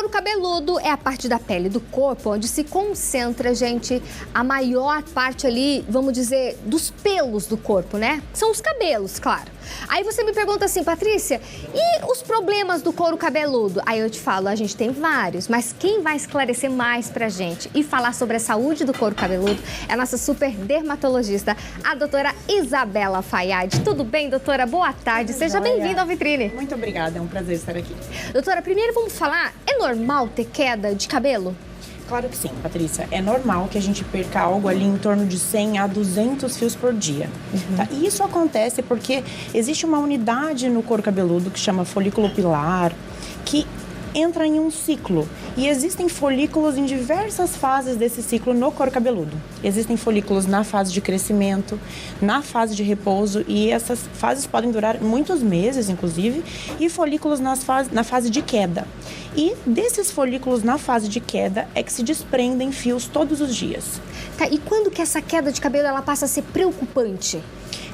couro cabeludo é a parte da pele do corpo onde se concentra, gente, a maior parte ali, vamos dizer, dos pelos do corpo, né? São os cabelos, claro. Aí você me pergunta assim, Patrícia, e os problemas do couro cabeludo? Aí eu te falo, a gente tem vários, mas quem vai esclarecer mais pra gente e falar sobre a saúde do couro cabeludo é a nossa super dermatologista, a doutora Isabela Fayad. Tudo bem, doutora? Boa tarde. Seja bem-vinda ao Vitrine. Muito obrigada, é um prazer estar aqui. Doutora, primeiro vamos falar, é normal ter queda de cabelo? Claro que sim, Patrícia. É normal que a gente perca algo ali em torno de 100 a 200 fios por dia. Tá? E isso acontece porque existe uma unidade no couro cabeludo que chama folículo pilar, que entra em um ciclo. E existem folículos em diversas fases desse ciclo no couro cabeludo. Existem folículos na fase de crescimento, na fase de repouso, e essas fases podem durar muitos meses, inclusive, e folículos na fase de queda. E desses folículos na fase de queda é que se desprendem fios todos os dias. Tá, e quando que essa queda de cabelo ela passa a ser preocupante?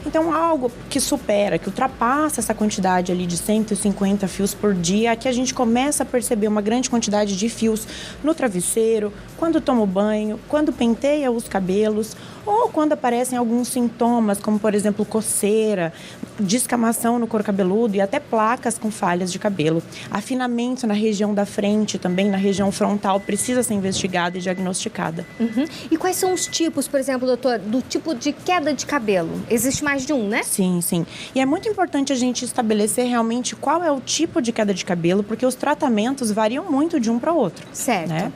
Então, algo que supera, que ultrapassa essa quantidade ali de 150 fios por dia, que a gente começa a perceber uma grande quantidade de fios no travesseiro, quando toma o banho, quando penteia os cabelos, ou quando aparecem alguns sintomas, como, por exemplo, coceira, descamação no couro cabeludo e até placas com falhas de cabelo. Afinamento na região da frente, também na região frontal, precisa ser investigada e diagnosticada. E quais são os tipos, por exemplo, doutor, do tipo de queda de cabelo? Existe mais de um, né? Sim, sim. E é muito importante a gente estabelecer realmente qual é o tipo de queda de cabelo, porque os tratamentos variam muito de um para o outro. Certo. Né?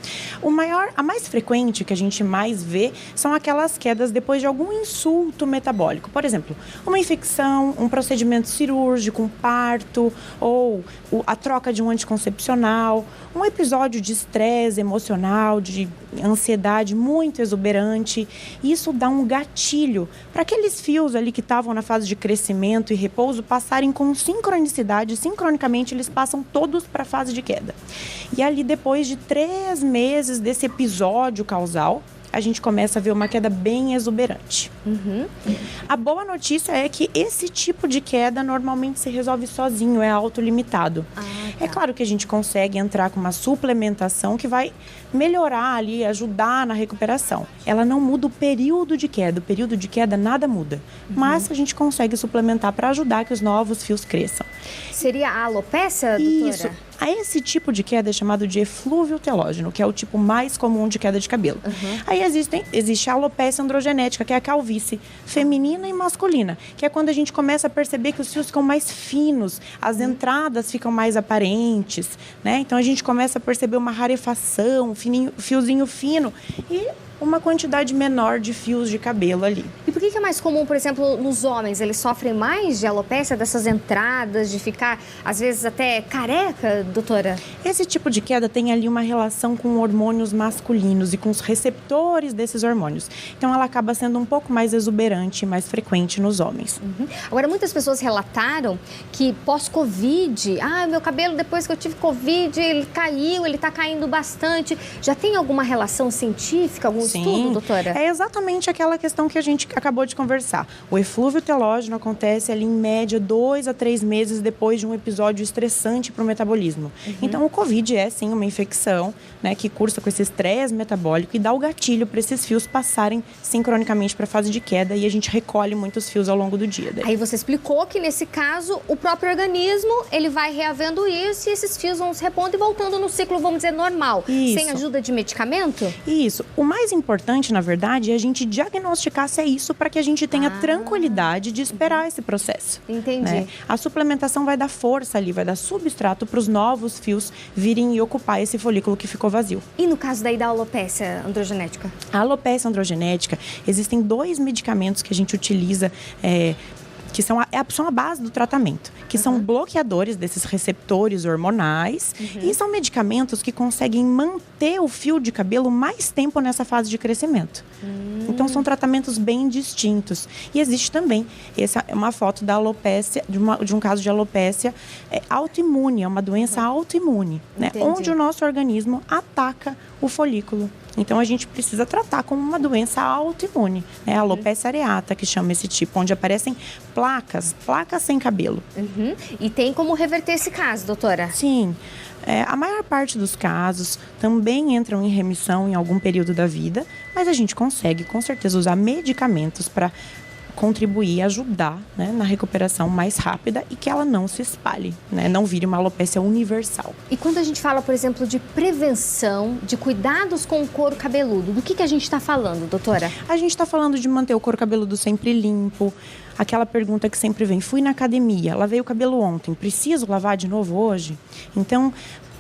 A mais frequente que a gente mais vê são aquelas quedas depois de algum insulto metabólico. Por exemplo, uma infecção, um procedimento cirúrgico, um parto, ou a troca de um anticoncepcional, um episódio de estresse emocional, de ansiedade muito exuberante. Isso dá um gatilho para aqueles fios ali que estavam na fase de crescimento e repouso passarem com sincronicidade. Sincronicamente, eles passam todos para a fase de queda. E ali, depois de 3 meses desse episódio causal, a gente começa a ver uma queda bem exuberante. A boa notícia é que esse tipo de queda normalmente se resolve sozinho, é autolimitado. É claro que a gente consegue entrar com uma suplementação que vai melhorar ali, ajudar na recuperação. Ela não muda o período de queda nada muda. Mas a gente consegue suplementar para ajudar que os novos fios cresçam. Seria a alopécia, doutora? Isso. Esse tipo de queda é chamado de eflúvio telógeno, que é o tipo mais comum de queda de cabelo. Aí existe a alopecia androgenética, que é a calvície feminina e masculina, que é quando a gente começa a perceber que os fios ficam mais finos, as entradas ficam mais aparentes, né? Então a gente começa a perceber uma rarefação, fiozinho fino e uma quantidade menor de fios de cabelo ali. E por que é mais comum, por exemplo, nos homens? Eles sofrem mais de alopecia, dessas entradas, de ficar, às vezes, até careca, doutora? Esse tipo de queda tem ali uma relação com hormônios masculinos e com os receptores desses hormônios. Então, ela acaba sendo um pouco mais exuberante e mais frequente nos homens. Agora, muitas pessoas relataram que pós-Covid, meu cabelo depois que eu tive Covid, ele caiu, ele está caindo bastante. Já tem alguma relação científica, algum estudo, doutora? É exatamente aquela questão que a gente acabou de conversar. O eflúvio telógeno acontece ali em média 2 a 3 meses depois de um episódio estressante para o metabolismo. Então, o Covid é sim uma infecção, né, que cursa com esse estresse metabólico e dá o gatilho para esses fios passarem sincronicamente para a fase de queda e a gente recolhe muitos fios ao longo do dia. Aí você explicou que nesse caso o próprio organismo ele vai reavendo isso e esses fios vão se repondo e voltando no ciclo, vamos dizer, normal, sem ajuda de medicamento? Isso. O mais importante, na verdade, é a gente diagnosticar se é isso para que a gente tenha tranquilidade de esperar esse processo. Entendi. Né? A suplementação vai dar força ali, vai dar substrato para os novos fios virem e ocupar esse folículo que ficou vazio. E no caso daí da alopecia androgenética? A alopecia androgenética, existem 2 medicamentos que a gente utiliza que são a base do tratamento, que são bloqueadores desses receptores hormonais e são medicamentos que conseguem manter o fio de cabelo mais tempo nessa fase de crescimento. Então, são tratamentos bem distintos. E existe também, essa é uma foto da alopecia, de um caso de alopecia autoimune, é uma doença autoimune, né? Onde o nosso organismo ataca o folículo. Então, a gente precisa tratar como uma doença autoimune, né? A alopecia areata, que chama esse tipo, onde aparecem placas sem cabelo. Uhum. E tem como reverter esse caso, doutora? Sim. A maior parte dos casos também entram em remissão em algum período da vida, mas a gente consegue, com certeza, usar medicamentos para contribuir, ajudar, né, na recuperação mais rápida e que ela não se espalhe, né, não vire uma alopecia universal. E quando a gente fala, por exemplo, de prevenção, de cuidados com o couro cabeludo, do que a gente está falando, doutora? A gente está falando de manter o couro cabeludo sempre limpo. Aquela pergunta que sempre vem, fui na academia, lavei o cabelo ontem, preciso lavar de novo hoje? Então,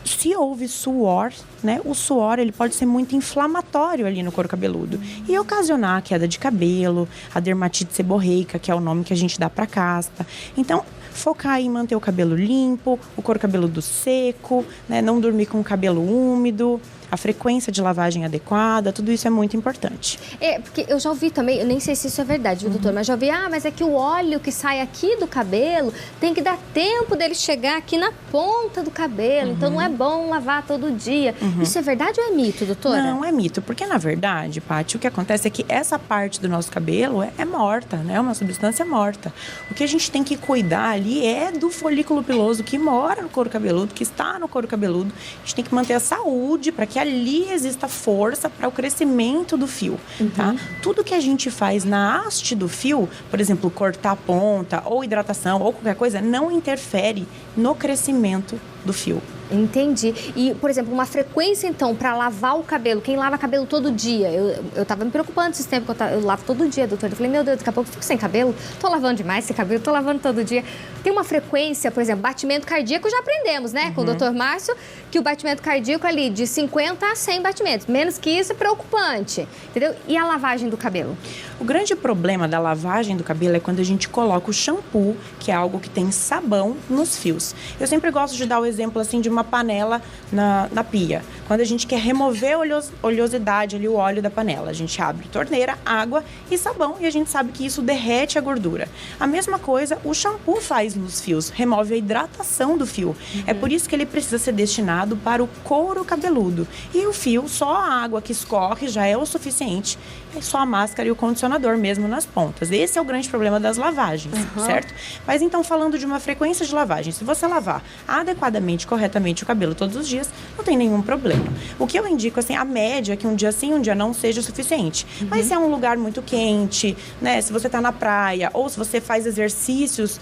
se houve suor, né, o suor ele pode ser muito inflamatório ali no couro cabeludo e ocasionar a queda de cabelo, a dermatite seborreica, que é o nome que a gente dá para caspa. Então, focar em manter o cabelo limpo, o couro cabeludo seco, né, não dormir com o cabelo úmido, a frequência de lavagem adequada, tudo isso é muito importante. Porque eu já ouvi também, eu nem sei se isso é verdade, viu, doutor? Mas já ouvi, mas é que o óleo que sai aqui do cabelo tem que dar tempo dele chegar aqui na ponta do cabelo, então não é bom lavar todo dia. Isso é verdade ou é mito, doutora? Não, é mito, porque na verdade, Paty, o que acontece é que essa parte do nosso cabelo é morta, né? É uma substância morta. O que a gente tem que cuidar ali é do folículo piloso que mora no couro cabeludo, que está no couro cabeludo. A gente tem que manter a saúde para que ali exista força para o crescimento do fio, tá? Tudo que a gente faz na haste do fio, por exemplo, cortar a ponta ou hidratação ou qualquer coisa, não interfere no crescimento do fio. Entendi. E, por exemplo, uma frequência, então, para lavar o cabelo, quem lava cabelo todo dia? Eu tava me preocupando esse tempo, que eu lavo todo dia, doutora. Eu falei, meu Deus, daqui a pouco eu fico sem cabelo. Tô lavando demais esse cabelo, tô lavando todo dia. Tem uma frequência, por exemplo, batimento cardíaco, já aprendemos, né, com o doutor Márcio, que o batimento cardíaco ali de 50 a 100 batimentos. Menos que isso é preocupante, entendeu? E a lavagem do cabelo? O grande problema da lavagem do cabelo é quando a gente coloca o shampoo, que é algo que tem sabão, nos fios. Eu sempre gosto de dar o exemplo, assim, de uma panela na pia. Quando a gente quer remover a oleosidade ali, o óleo da panela, a gente abre torneira, água e sabão e a gente sabe que isso derrete a gordura. A mesma coisa o shampoo faz nos fios, remove a hidratação do fio. É por isso que ele precisa ser destinado para o couro cabeludo. E o fio, só a água que escorre já é o suficiente. É só a máscara e o condicionador mesmo nas pontas. Esse é o grande problema das lavagens, certo? Mas então, falando de uma frequência de lavagem, se você lavar adequadamente, corretamente o cabelo todos os dias, não tem nenhum problema. O que eu indico, assim, a média é que um dia sim, um dia não seja o suficiente. Mas se é um lugar muito quente, né? Se você tá na praia ou se você faz exercícios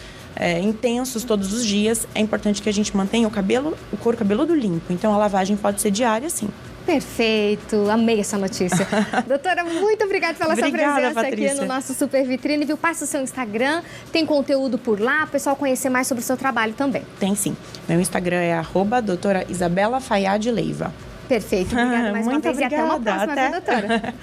intensos todos os dias, é importante que a gente mantenha o couro cabeludo limpo. Então, a lavagem pode ser diária, sim. Perfeito, amei essa notícia. Doutora, muito obrigada pela sua presença, Patrícia, aqui no nosso Super Vitrine, viu? Passa o seu Instagram, tem conteúdo por lá, o pessoal conhecer mais sobre o seu trabalho também. Tem sim. Meu Instagram é @doutora Isabela Fayad Leiva. Perfeito, obrigada mais uma vez obrigada. E até uma próxima, doutora.